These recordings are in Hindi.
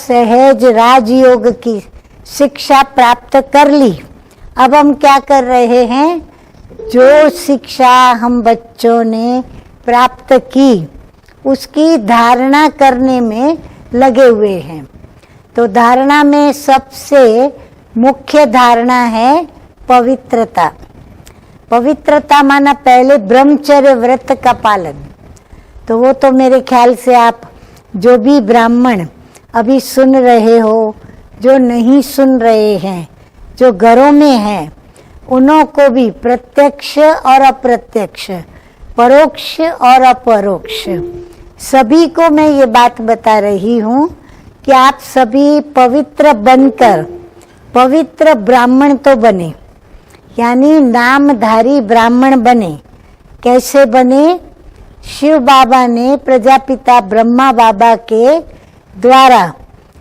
सहज राजयोग की शिक्षा प्राप्त कर ली। अब हम क्या कर रहे हैं, जो शिक्षा हम बच्चों ने प्राप्त की उसकी धारणा करने में लगे हुए हैं। तो धारणा में सबसे मुख्य धारणा है पवित्रता। पवित्रता माना पहले ब्रह्मचर्य व्रत का पालन। तो वो तो मेरे ख्याल से आप जो भी ब्राह्मण अभी सुन रहे हो, जो नहीं सुन रहे हैं, जो घरों में हैं, उन्हों को भी प्रत्यक्ष और अप्रत्यक्ष, परोक्ष और अपरोक्ष, सभी को मैं ये बात बता रही हूँ कि आप सभी पवित्र बनकर पवित्र ब्राह्मण तो बने, यानी नामधारी ब्राह्मण बने। कैसे बने? शिव बाबा ने प्रजापिता ब्रह्मा बाबा के द्वारा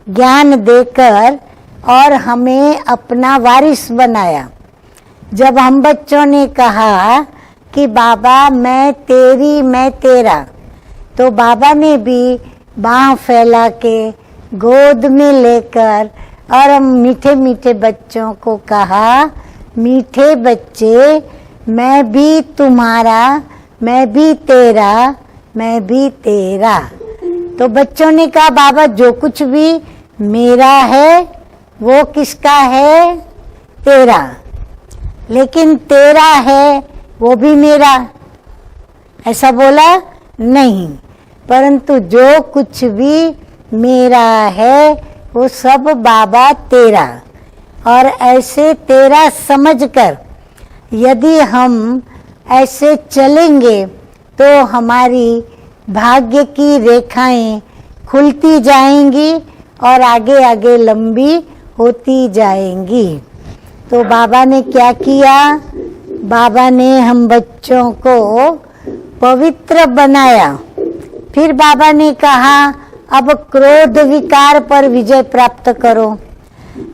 ज्ञान देकर और हमें अपना वारिस बनाया। जब हम बच्चों ने कहा कि बाबा मैं तेरी मैं तेरा, तो बाबा ने भी बाँह फैला के गोद में लेकर और हम मीठे मीठे बच्चों को कहा, मीठे बच्चे मैं भी तुम्हारा, मैं भी तेरा, मैं भी तेरा। तो बच्चों ने कहा बाबा जो कुछ भी मेरा है वो किसका है? तेरा। लेकिन तेरा है वो भी मेरा, ऐसा बोला नहीं, परंतु जो कुछ भी मेरा है वो सब बाबा तेरा। और ऐसे तेरा समझकर यदि हम ऐसे चलेंगे तो हमारी भाग्य की रेखाएं खुलती जाएंगी और आगे आगे लंबी होती जाएंगी। तो बाबा ने क्या किया? बाबा ने हम बच्चों को पवित्र बनाया। फिर बाबा ने कहा अब क्रोध विकार पर विजय प्राप्त करो।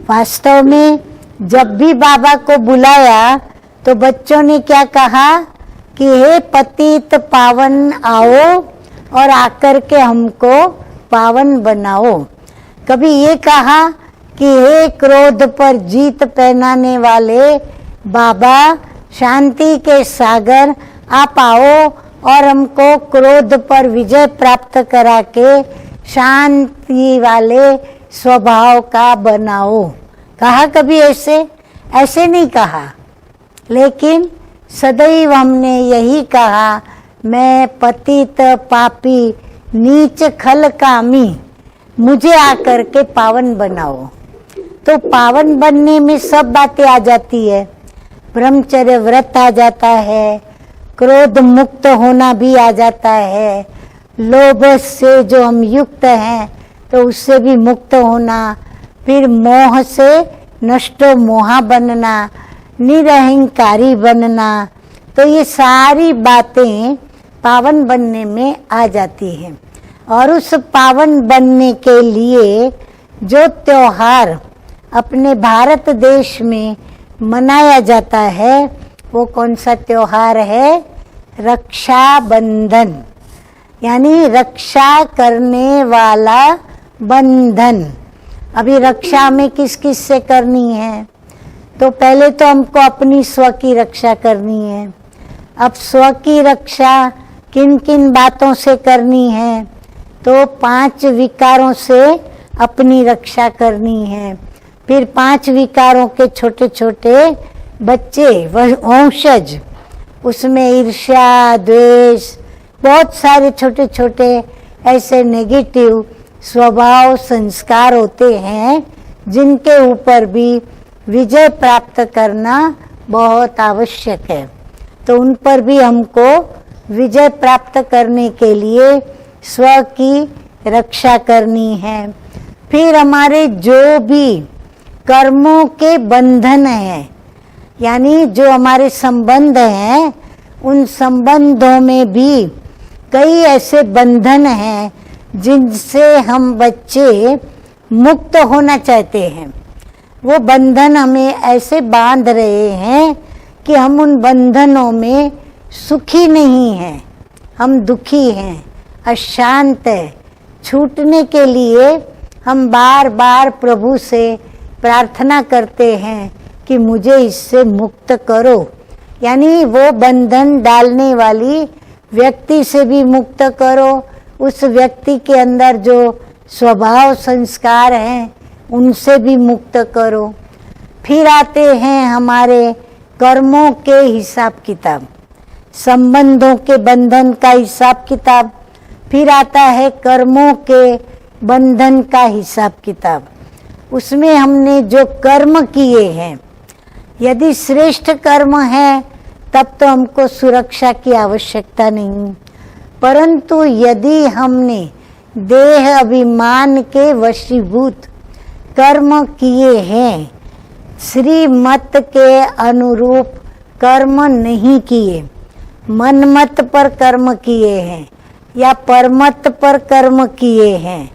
वास्तव में जब भी बाबा को बुलाया तो बच्चों ने क्या कहा कि हे पतित पावन आओ और आकर के हमको पावन बनाओ। कभी ये कहा कि हे क्रोध पर जीत पहनाने वाले बाबा शांति के सागर आप आओ और हमको क्रोध पर विजय प्राप्त करा के शांति वाले स्वभाव का बनाओ। कहा कभी ऐसे? ऐसे नहीं कहा, लेकिन सदैव हमने यही कहा मैं पतित पापी नीच खल कामी, मुझे आकर के पावन बनाओ। तो पावन बनने में सब बातें आ जाती है। ब्रह्मचर्य व्रत आ जाता है, क्रोध मुक्त होना भी आ जाता है, लोभ से जो हम युक्त हैं तो उससे भी मुक्त होना, फिर मोह से नष्ट मोहा बनना, निरहंकारी बनना। तो ये सारी बातें पावन बनने में आ जाती हैं। और उस पावन बनने के लिए जो त्योहार अपने भारत देश में मनाया जाता है वो कौन सा त्योहार है? रक्षाबंधन, यानी रक्षा करने वाला बंधन। अभी रक्षा में किस किस से करनी है? तो पहले तो हमको अपनी स्व की रक्षा करनी है। अब स्व की रक्षा किन किन बातों से करनी है? तो 5 विकारों से अपनी रक्षा करनी है। फिर 5 विकारों के छोटे छोटे बच्चे वंशज, उसमें ईर्ष्या, द्वेष, बहुत सारे छोटे छोटे ऐसे नेगेटिव स्वभाव संस्कार होते हैं जिनके ऊपर भी विजय प्राप्त करना बहुत आवश्यक है। तो उन पर भी हमको विजय प्राप्त करने के लिए स्व की रक्षा करनी है। फिर हमारे जो भी कर्मों के बंधन हैं, यानी जो हमारे संबंध हैं, उन संबंधों में भी कई ऐसे बंधन हैं जिनसे हम बच्चे मुक्त होना चाहते हैं। वो बंधन हमें ऐसे बांध रहे हैं कि हम उन बंधनों में सुखी नहीं हैं, हम दुखी हैं, अशांत है। छूटने के लिए हम बार बार प्रभु से प्रार्थना करते हैं कि मुझे इससे मुक्त करो, यानी वो बंधन डालने वाली व्यक्ति से भी मुक्त करो, उस व्यक्ति के अंदर जो स्वभाव संस्कार हैं उनसे भी मुक्त करो। फिर आते हैं हमारे कर्मों के हिसाब किताब, संबंधों के बंधन का हिसाब किताब। फिर आता है कर्मों के बंधन का हिसाब किताब। उसमें हमने जो कर्म किए हैं, यदि श्रेष्ठ कर्म है तब तो हमको सुरक्षा की आवश्यकता नहीं, परंतु यदि हमने देह अभिमान के वशीभूत कर्म किए हैं, श्रीमत के अनुरूप कर्म नहीं किए, मनमत पर कर्म किए हैं या परमत पर कर्म किए हैं,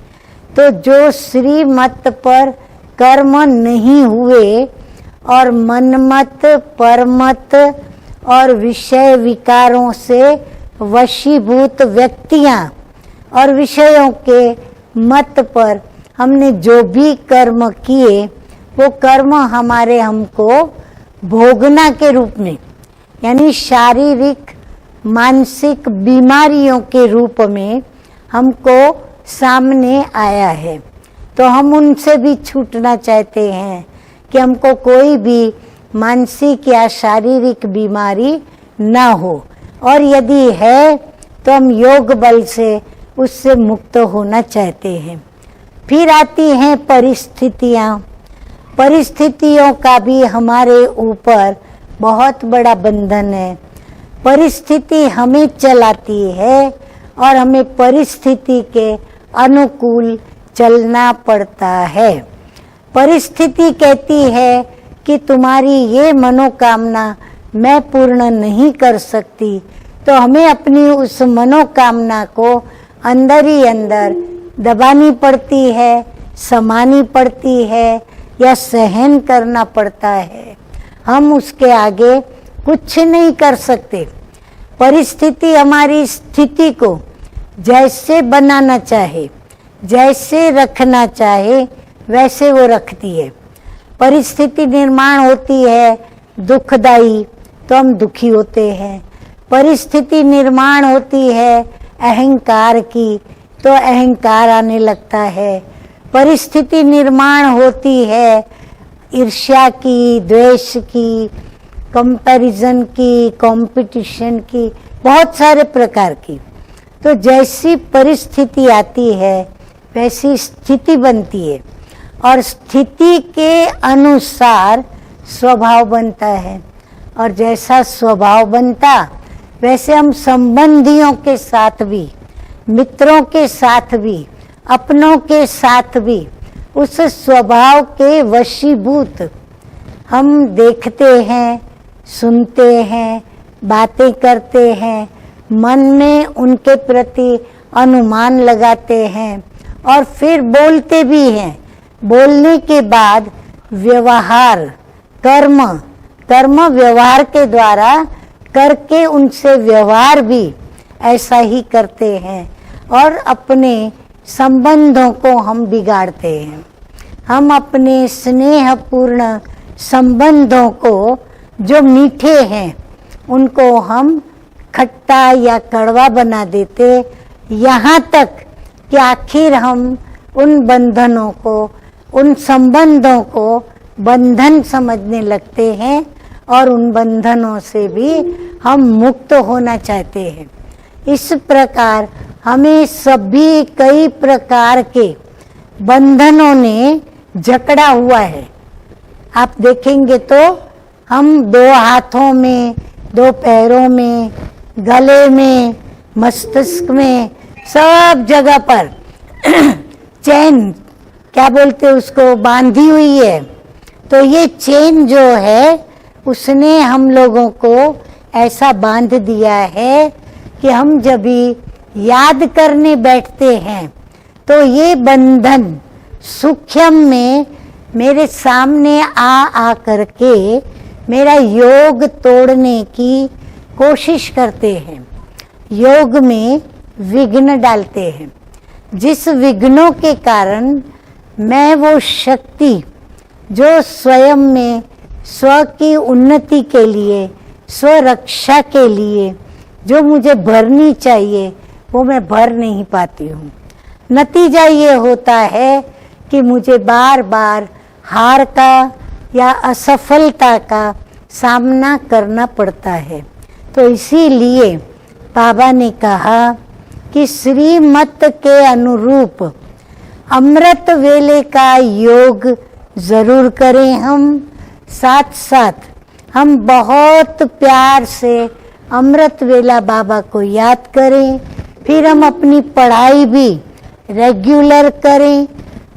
तो जो श्रीमत पर कर्म नहीं हुए और मनमत, परमत और विषय विकारों से वशीभूत व्यक्तियां और विषयों के मत पर हमने जो भी कर्म किए, वो कर्म हमारे हमको भोगना के रूप में, यानी शारीरिक मानसिक बीमारियों के रूप में हमको सामने आया है। तो हम उनसे भी छूटना चाहते हैं कि हमको कोई भी मानसिक या शारीरिक बीमारी ना हो, और यदि है तो हम योग बल से उससे मुक्त होना चाहते हैं। फिर आती हैं परिस्थितियाँ। परिस्थितियों का भी हमारे ऊपर बहुत बड़ा बंधन है। परिस्थिति हमें चलाती है और हमें परिस्थिति के अनुकूल चलना पड़ता है। परिस्थिति कहती है कि तुम्हारी ये मनोकामना मैं पूर्ण नहीं कर सकती, तो हमें अपनी उस मनोकामना को अंदर ही अंदर दबानी पड़ती है, समानी पड़ती है या सहन करना पड़ता है। हम उसके आगे कुछ नहीं कर सकते। परिस्थिति हमारी स्थिति को जैसे बनाना चाहे, जैसे रखना चाहे, वैसे वो रखती है। परिस्थिति निर्माण होती है दुखदाई, तो हम दुखी होते हैं। परिस्थिति निर्माण होती है अहंकार की, तो अहंकार आने लगता है। परिस्थिति निर्माण होती है ईर्ष्या की, द्वेष की, कंपैरिजन की, कंपटीशन की, बहुत सारे प्रकार की। तो जैसी परिस्थिति आती है वैसी स्थिति बनती है, और स्थिति के अनुसार स्वभाव बनता है, और जैसा स्वभाव बनता वैसे हम संबंधियों के साथ भी, मित्रों के साथ भी, अपनों के साथ भी उस स्वभाव के वशीभूत हम देखते हैं, सुनते हैं, बातें करते हैं, मन में उनके प्रति अनुमान लगाते हैं और फिर बोलते भी हैं। बोलने के बाद व्यवहार, कर्म व्यवहार के द्वारा करके उनसे व्यवहार भी ऐसा ही करते हैं, और अपने संबंधों को हम बिगाड़ते हैं। हम अपने स्नेहपूर्ण संबंधों को जो मीठे हैं उनको हम खट्टा या कड़वा बना देते, यहाँ तक कि आखिर हम उन बंधनों को, उन संबंधों को बंधन समझने लगते हैं और उन बंधनों से भी हम मुक्त होना चाहते हैं। इस प्रकार हमें सभी कई प्रकार के बंधनों ने जकड़ा हुआ है। आप देखेंगे तो हम 2 हाथों में, 2 पैरों में, गले में, मस्तिष्क में, सब जगह पर चेन, क्या बोलते हैं उसको, बांधी हुई है। तो ये चेन जो है उसने हम लोगों को ऐसा बांध दिया है कि हम जब भी याद करने बैठते हैं तो ये बंधन सूक्ष्म में मेरे सामने आ करके मेरा योग तोड़ने की कोशिश करते हैं, योग में विघ्न डालते हैं, जिस विघ्नों के कारण मैं वो शक्ति जो स्वयं में स्व की उन्नति के लिए, स्वरक्षा के लिए जो मुझे भरनी चाहिए वो मैं भर नहीं पाती हूँ। नतीजा ये होता है कि मुझे बार बार हार का या असफलता का सामना करना पड़ता है। तो इसीलिए बाबा ने कहा कि श्रीमत के अनुरूप अमृत वेले का योग जरूर करें। हम साथ साथ हम बहुत प्यार से अमृत वेला बाबा को याद करें, फिर हम अपनी पढ़ाई भी रेगुलर करें,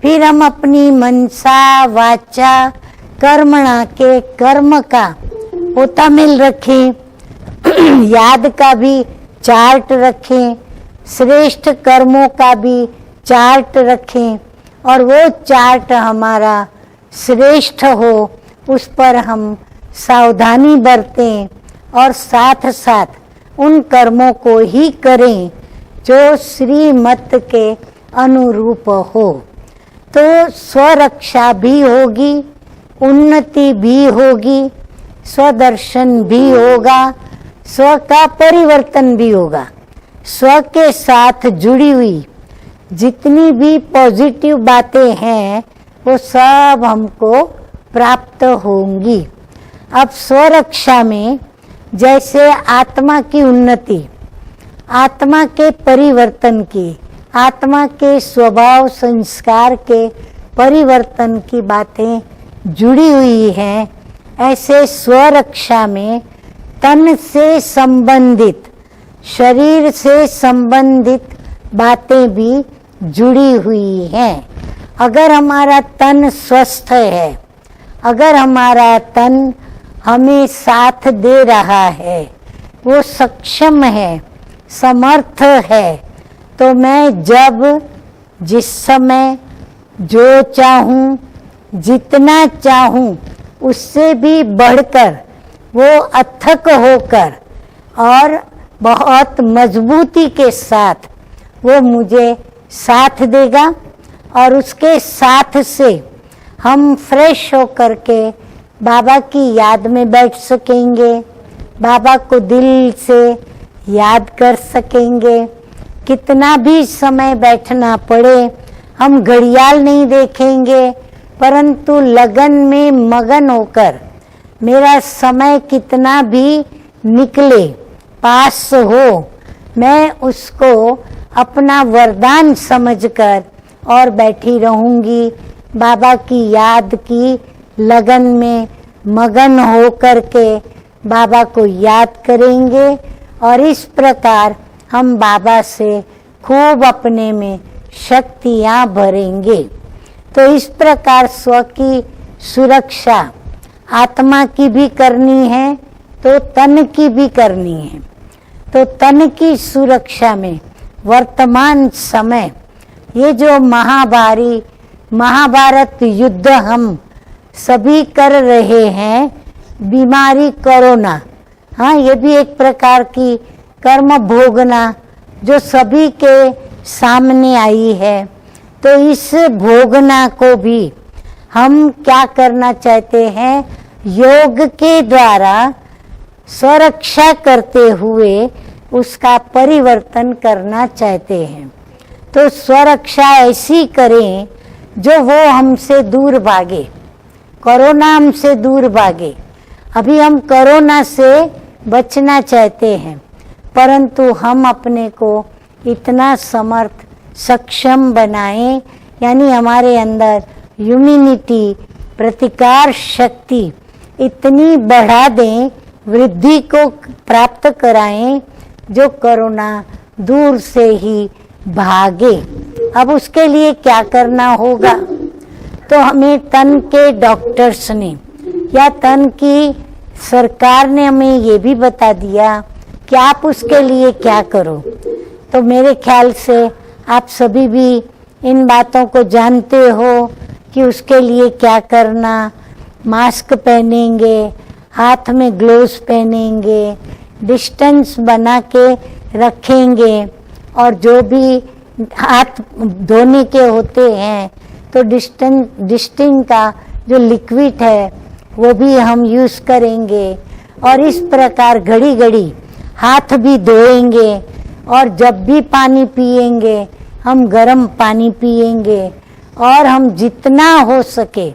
फिर हम अपनी मनसा वाचा कर्मणा के कर्म का तालमेल रखें, याद का भी चार्ट रखें, श्रेष्ठ कर्मों का भी चार्ट रखें और वो चार्ट हमारा श्रेष्ठ हो, उस पर हम सावधानी बरतें और साथ साथ उन कर्मों को ही करें जो श्रीमत के अनुरूप हो। तो स्वरक्षा भी होगी, उन्नति भी होगी, स्वदर्शन भी होगा, स्व का परिवर्तन भी होगा। स्व के साथ जुड़ी हुई जितनी भी पॉजिटिव बातें हैं वो सब हमको प्राप्त होंगी। अब स्वरक्षा में जैसे आत्मा की उन्नति, आत्मा के परिवर्तन की, आत्मा के स्वभाव संस्कार के परिवर्तन की बातें जुड़ी हुई हैं, ऐसे स्वरक्षा में तन से संबंधित, शरीर से संबंधित बातें भी जुड़ी हुई हैं। अगर हमारा तन स्वस्थ है, अगर हमारा तन हमें साथ दे रहा है, वो सक्षम है, समर्थ है, तो मैं जब जिस समय जो चाहूं, जितना चाहूं, उससे भी बढ़कर वो अथक होकर और बहुत मजबूती के साथ वो मुझे साथ देगा और उसके साथ से हम फ्रेश होकर के बाबा की याद में बैठ सकेंगे, बाबा को दिल से याद कर सकेंगे। कितना भी समय बैठना पड़े हम घड़ियाल नहीं देखेंगे, परंतु लगन में मगन होकर मेरा समय कितना भी निकले, पास हो, मैं उसको अपना वरदान समझकर और बैठी रहूंगी। बाबा की याद की लगन में मगन हो करके बाबा को याद करेंगे और इस प्रकार हम बाबा से खूब अपने में शक्तियाँ भरेंगे। तो इस प्रकार स्व की सुरक्षा आत्मा की भी करनी है तो तन की भी करनी है। तो तन की सुरक्षा में वर्तमान समय ये जो महाभारत युद्ध हम सभी कर रहे हैं, बीमारी कोरोना, हाँ, ये भी एक प्रकार की कर्म भोगना जो सभी के सामने आई है। तो इस भोगना को भी हम क्या करना चाहते हैं, योग के द्वारा स्वरक्षा करते हुए उसका परिवर्तन करना चाहते हैं। तो स्वरक्षा ऐसी करें जो वो हमसे दूर भागे, कोरोना हमसे दूर भागे। अभी हम कोरोना से बचना चाहते हैं, परंतु हम अपने को इतना समर्थ सक्षम बनाएं, यानी हमारे अंदर इम्यूनिटी, प्रतिकार शक्ति इतनी बढ़ा दें, वृद्धि को प्राप्त कराएं जो कोरोना दूर से ही भागे। अब उसके लिए क्या करना होगा, तो हमें तन के डॉक्टर्स ने या तन की सरकार ने हमें ये भी बता दिया कि आप उसके लिए क्या करो। तो मेरे ख्याल से आप सभी भी इन बातों को जानते हो कि उसके लिए क्या करना। मास्क पहनेंगे, हाथ में ग्लोव्स पहनेंगे, डिस्टेंस बना के रखेंगे और जो भी हाथ धोने के होते हैं तो डिस्टिंग का जो लिक्विड है वो भी हम यूज करेंगे। और इस प्रकार घड़ी घड़ी हाथ भी धोएंगे, और जब भी पानी पिएंगे हम गर्म पानी पिएंगे, और हम जितना हो सके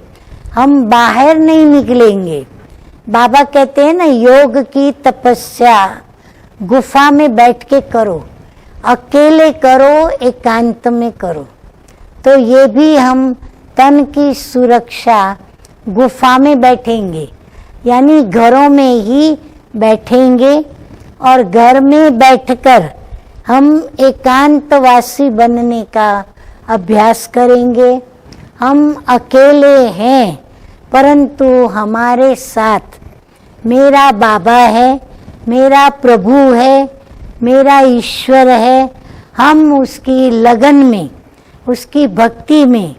हम बाहर नहीं निकलेंगे। बाबा कहते हैं ना, योग की तपस्या गुफा में बैठ के करो, अकेले करो, एकांत में करो। तो ये भी हम तन की सुरक्षा गुफा में बैठेंगे, यानी घरों में ही बैठेंगे, और घर में बैठकर हम एकांतवासी बनने का अभ्यास करेंगे। हम अकेले हैं, परंतु हमारे साथ मेरा बाबा है, मेरा प्रभु है, मेरा ईश्वर है। हम उसकी लगन में, उसकी भक्ति में,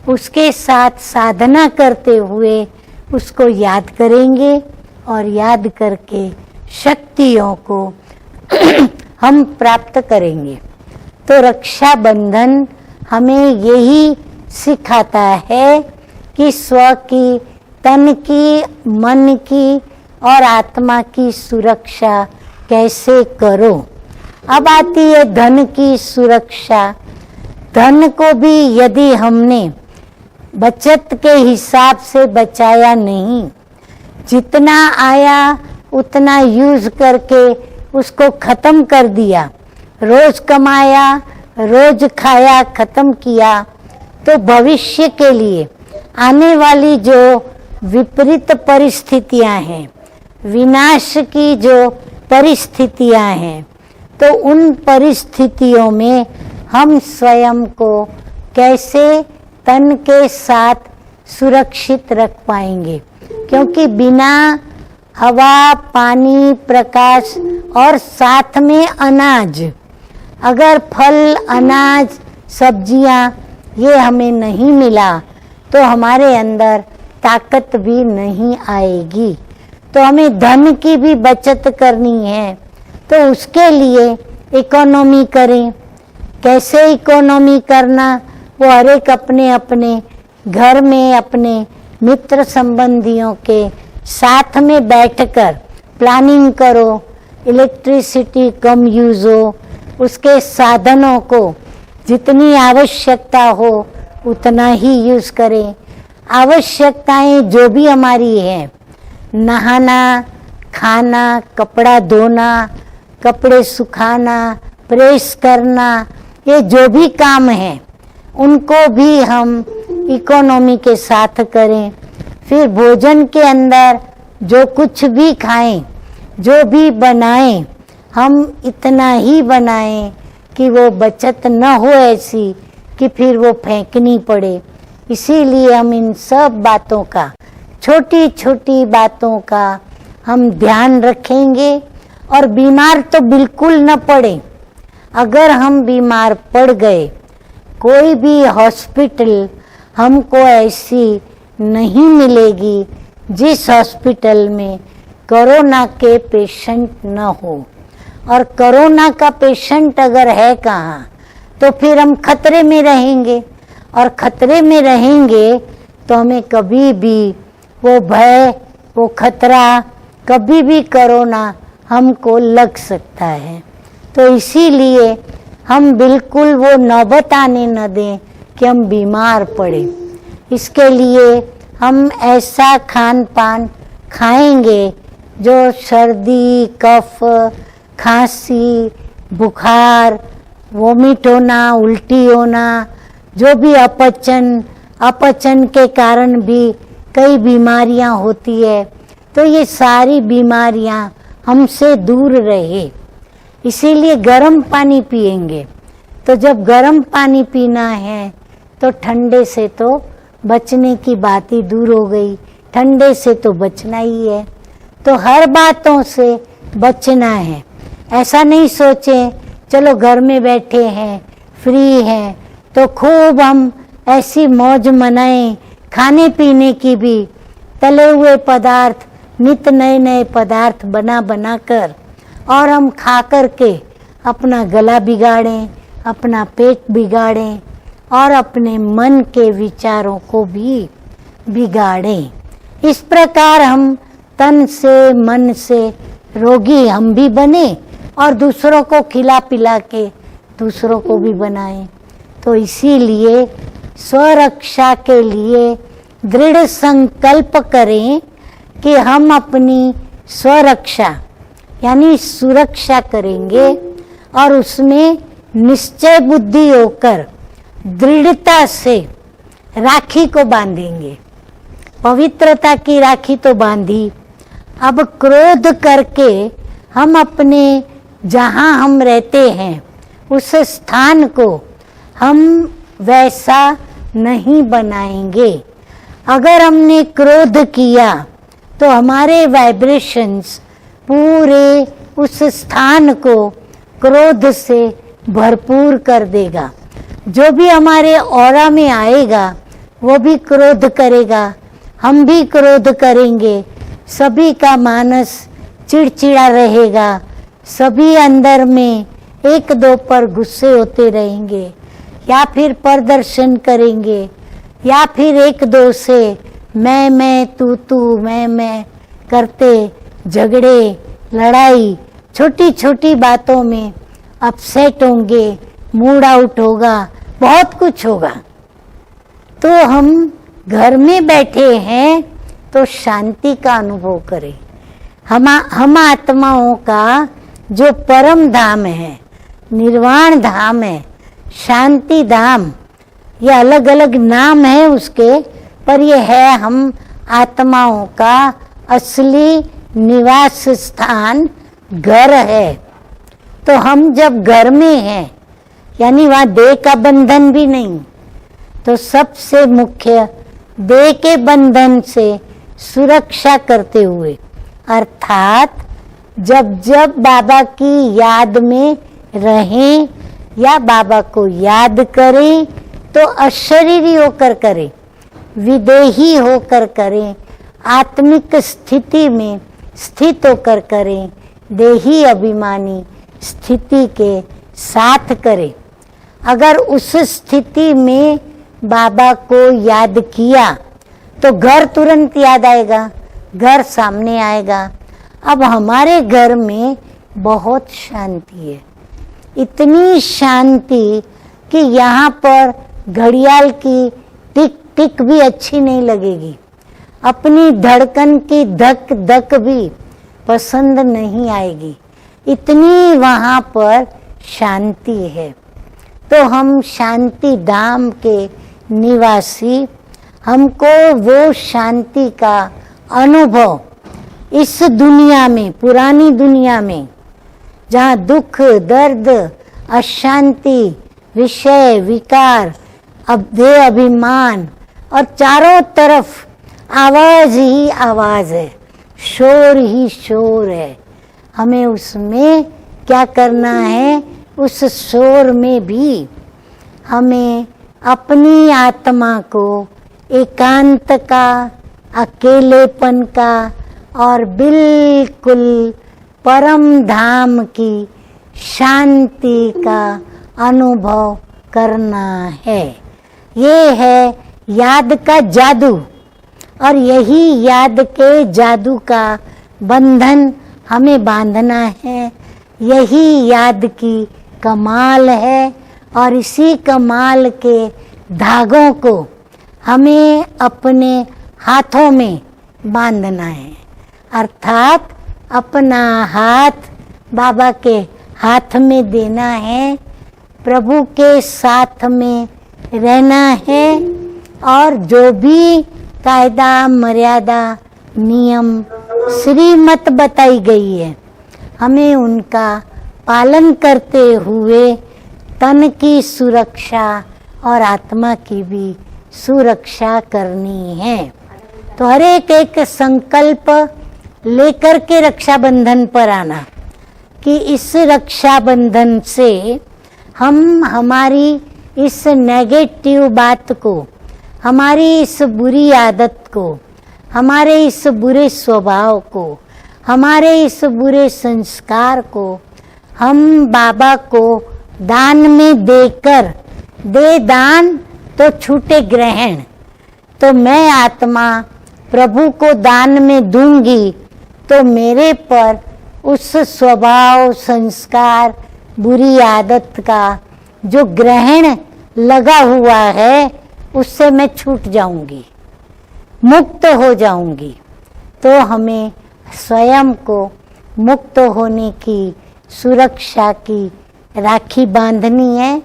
उसके साथ साधना करते हुए उसको याद करेंगे, और याद करके शक्तियों को हम प्राप्त करेंगे। तो रक्षा बंधन हमें यही सिखाता है कि स्व की, तन की, मन की और आत्मा की सुरक्षा कैसे करो। अब आती है धन की सुरक्षा। धन को भी यदि हमने बचत के हिसाब से बचाया नहीं, जितना आया उतना यूज करके उसको खत्म कर दिया, रोज कमाया, रोज खाया, खत्म किया, तो भविष्य के लिए आने वाली जो विपरीत परिस्थितियां हैं, विनाश की जो परिस्थितियां हैं, तो उन परिस्थितियों में हम स्वयं को कैसे तन के साथ सुरक्षित रख पाएंगे। क्योंकि बिना हवा, पानी, प्रकाश और साथ में अनाज, अगर फल, अनाज, सब्जियां ये हमें नहीं मिला तो हमारे अंदर ताकत भी नहीं आएगी। तो हमें धन की भी बचत करनी है, तो उसके लिए इकोनॉमी करें। कैसे इकोनॉमी करना, वो हर एक अपने अपने घर में अपने मित्र संबंधियों के साथ में बैठकर प्लानिंग करो। इलेक्ट्रिसिटी कम यूज हो, उसके साधनों को जितनी आवश्यकता हो उतना ही यूज करें। आवश्यकताएं जो भी हमारी हैं, नहाना, खाना, कपड़ा धोना, कपड़े सुखाना, प्रेस करना, ये जो भी काम है उनको भी हम इकोनॉमी के साथ करें। फिर भोजन के अंदर जो कुछ भी खाएं, जो भी बनाएं, हम इतना ही बनाएं कि वो बचत न हो ऐसी कि फिर वो फेंकनी पड़े। इसीलिए हम इन सब बातों का, छोटी छोटी बातों का हम ध्यान रखेंगे। और बीमार तो बिल्कुल न पड़े। अगर हम बीमार पड़ गए, कोई भी हॉस्पिटल हमको ऐसी नहीं मिलेगी जिस हॉस्पिटल में कोरोना के पेशेंट न हो। और कोरोना का पेशेंट अगर है कहाँ, तो फिर हम खतरे में रहेंगे। और खतरे में रहेंगे तो हमें कभी भी वो भय, वो खतरा, कभी भी कोरोना हमको लग सकता है। तो इसीलिए हम बिल्कुल वो नौबत आने न दें कि हम बीमार पड़े। इसके लिए हम ऐसा खान पान खाएंगे जो सर्दी, कफ, खांसी, बुखार, वोमिट होना, उल्टी होना, जो भी अपचन के कारण भी कई बीमारियां होती है, तो ये सारी बीमारियां हमसे दूर रहे। इसीलिए गर्म पानी पिएंगे। तो जब गर्म पानी पीना है तो ठंडे से तो बचने की बात ही दूर हो गई। ठंडे से तो बचना ही है। तो हर बातों से बचना है। ऐसा नहीं सोचें चलो घर में बैठे हैं, फ्री हैं, तो खूब हम ऐसी मौज मनाएं। खाने पीने की भी तले हुए पदार्थ, नित नए नए पदार्थ बना बना कर, और हम खा कर के अपना गला बिगाड़ें, अपना पेट बिगाड़ें, और अपने मन के विचारों को भी बिगाड़ें। इस प्रकार हम तन से मन से रोगी हम भी बने और दूसरों को खिला पिला के दूसरों को भी बनाएं। तो इसीलिए स्वरक्षा के लिए दृढ़ संकल्प करें कि हम अपनी स्वरक्षा यानी सुरक्षा करेंगे और उसमें निश्चय बुद्धि होकर दृढ़ता से राखी को बांधेंगे। पवित्रता की राखी तो बांधी, अब क्रोध करके हम अपने जहाँ हम रहते हैं उस स्थान को हम वैसा नहीं बनाएंगे। अगर हमने क्रोध किया तो हमारे वाइब्रेशंस पूरे उस स्थान को क्रोध से भरपूर कर देगा। जो भी हमारे ऑरा में आएगा वो भी क्रोध करेगा, हम भी क्रोध करेंगे, सभी का मानस चिड़चिड़ा रहेगा, सभी अंदर में एक दो पर गुस्से होते रहेंगे या फिर प्रदर्शन करेंगे या फिर एक दो से मैं तू मैं करते झगड़े लड़ाई छोटी छोटी बातों में अपसेट होंगे, मूड आउट होगा, बहुत कुछ होगा। तो हम घर में बैठे हैं तो शांति का अनुभव करें। हम आत्माओं का जो परम धाम है, निर्वाण धाम है, शांति धाम, ये अलग अलग नाम है उसके, पर ये है हम आत्माओं का असली निवास स्थान, घर है। तो हम जब घर में हैं यानी वहाँ देह का बंधन भी नहीं, तो सबसे मुख्य देह के बंधन से सुरक्षा करते हुए, अर्थात जब जब बाबा की याद में रहें या बाबा को याद करें तो अशरीरी होकर करें, विदेही होकर करें, आत्मिक स्थिति में स्थित होकर करें, देही अभिमानी स्थिति के साथ करें। अगर उस स्थिति में बाबा को याद किया तो घर तुरंत याद आएगा, घर सामने आएगा। अब हमारे घर में बहुत शांति है, इतनी शांति कि यहाँ पर घड़ियाल की टिक टिक भी अच्छी नहीं लगेगी, अपनी धड़कन की धक धक भी पसंद नहीं आएगी, इतनी वहाँ पर शांति है। तो हम शांति धाम के निवासी, हमको वो शांति का अनुभव इस दुनिया में, पुरानी दुनिया में जहाँ दुख दर्द अशांति विषय विकार देह अभिमान और चारों तरफ आवाज ही आवाज है, शोर ही शोर है, हमें उसमें क्या करना है, उस शोर में भी हमें अपनी आत्मा को एकांत का, अकेलेपन का और बिल्कुल परम धाम की शांति का अनुभव करना है। ये है याद का जादू और यही याद के जादू का बंधन हमें बांधना है। यही याद की कमाल है और इसी कमाल के धागों को हमें अपने हाथों में बांधना है, अर्थात अपना हाथ बाबा के हाथ में देना है, प्रभु के साथ में रहना है और जो भी कायदा मर्यादा नियम श्रीमत बताई गई है हमें उनका पालन करते हुए तन की सुरक्षा और आत्मा की भी सुरक्षा करनी है। तो हर एक संकल्प लेकर के रक्षाबंधन पर आना कि इस रक्षाबंधन से हम हमारी इस नेगेटिव बात को, हमारी इस बुरी आदत को, हमारे इस बुरे स्वभाव को, हमारे इस बुरे संस्कार को हम बाबा को दान में देकर दे दान तो छूटे ग्रहण। तो मैं आत्मा प्रभु को दान में दूंगी तो मेरे पर उस स्वभाव संस्कार बुरी आदत का जो ग्रहण लगा हुआ है उससे मैं छूट जाऊंगी, मुक्त हो जाऊंगी। तो हमें स्वयं को मुक्त होने की सुरक्षा की राखी बांधनी है,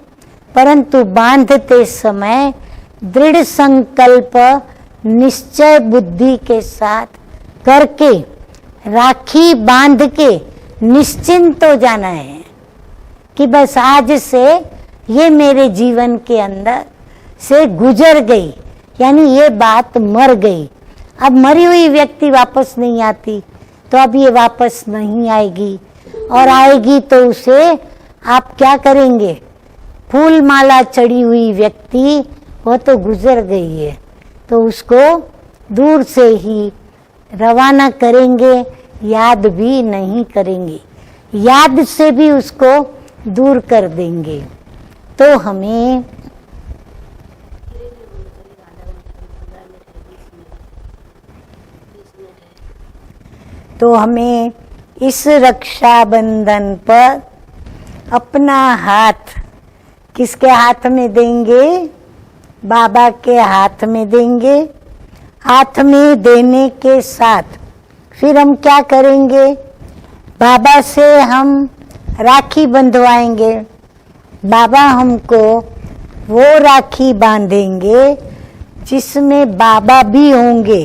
परंतु बांधते समय दृढ़ संकल्प निश्चय बुद्धि के साथ करके राखी बांध के निश्चिंत हो जाना है कि बस आज से ये मेरे जीवन के अंदर से गुजर गई, यानी ये बात मर गई। अब मरी हुई व्यक्ति वापस नहीं आती, तो अब ये वापस नहीं आएगी, और आएगी तो उसे आप क्या करेंगे? फूल माला चढ़ी हुई व्यक्ति वो तो गुजर गई है, तो उसको दूर से ही रवाना करेंगे, याद भी नहीं करेंगे, याद से भी उसको दूर कर देंगे। तो हमें इस रक्षाबंधन पर अपना हाथ किसके हाथ में देंगे? बाबा के हाथ में देंगे। हाथ में देने के साथ फिर हम क्या करेंगे? बाबा से हम राखी बंधवाएंगे। बाबा हमको वो राखी बांधेंगे जिसमें बाबा भी होंगे,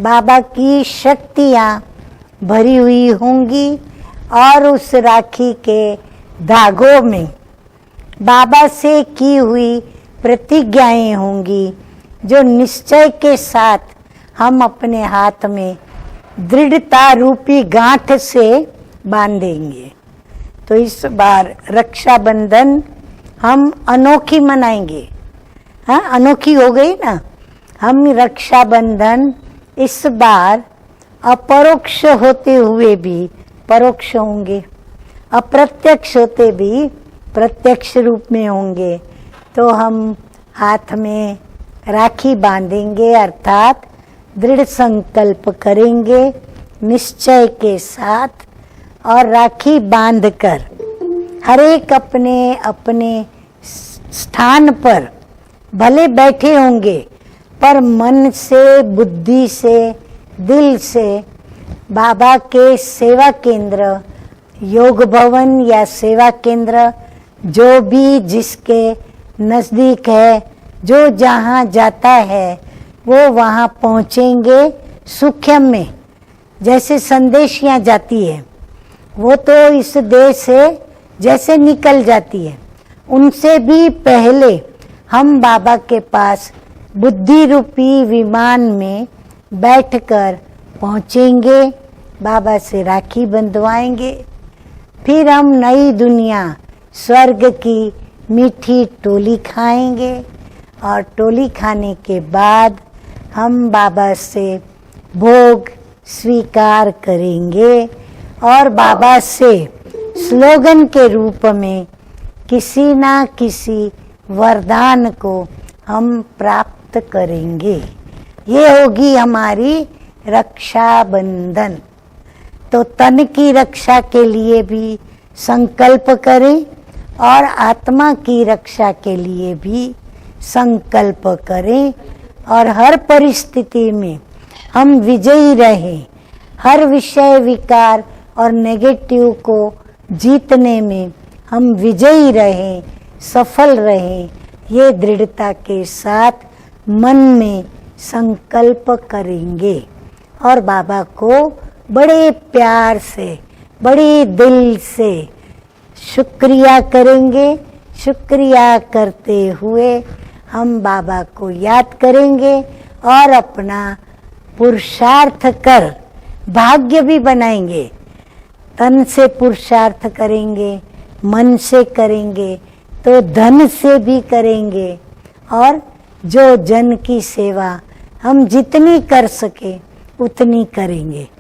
बाबा की शक्तियाँ भरी हुई होंगी, और उस राखी के धागों में बाबा से की हुई प्रतिज्ञाएं होंगी, जो निश्चय के साथ हम अपने हाथ में दृढ़ता रूपी गांठ से बांधेंगे। तो इस बार रक्षाबंधन हम अनोखी मनाएंगे। हाँ, अनोखी हो गई ना। हम रक्षाबंधन इस बार अपरोक्ष होते हुए भी परोक्ष होंगे, अप्रत्यक्ष होते भी प्रत्यक्ष रूप में होंगे। तो हम हाथ में राखी बांधेंगे, अर्थात दृढ़ संकल्प करेंगे निश्चय के साथ, और राखी बांधकर हर एक अपने अपने स्थान पर भले बैठे होंगे, पर मन से, बुद्धि से, दिल से बाबा के सेवा केंद्र, योग भवन या सेवा केंद्र, जो भी जिसके नज़दीक है, जो जहाँ जाता है वो वहाँ पहुँचेंगे सुख्यम में। जैसे संदेशियाँ जाती है, वो तो इस देश से जैसे निकल जाती है, उनसे भी पहले हम बाबा के पास बुद्धि रूपी विमान में बैठकर पहुँचेंगे, बाबा से राखी बंधवाएंगे। फिर हम नई दुनिया स्वर्ग की मीठी टोली खाएंगे, और टोली खाने के बाद हम बाबा से भोग स्वीकार करेंगे, और बाबा से स्लोगन के रूप में किसी ना किसी वरदान को हम प्राप्त करेंगे। ये होगी हमारी रक्षाबंधन। तो तन की रक्षा के लिए भी संकल्प करें, और आत्मा की रक्षा के लिए भी संकल्प करें, और हर परिस्थिति में हम विजयी रहें। हर विषय विकार और नेगेटिव को जीतने में हम विजयी रहें, सफल रहें, ये दृढ़ता के साथ मन में संकल्प करेंगे, और बाबा को बड़े प्यार से, बड़े दिल से शुक्रिया करेंगे। शुक्रिया करते हुए हम बाबा को याद करेंगे, और अपना पुरुषार्थ कर भाग्य भी बनाएंगे। तन से पुरुषार्थ करेंगे, मन से करेंगे, तो धन से भी करेंगे, और जो जन की सेवा हम जितनी कर सके उतनी करेंगे।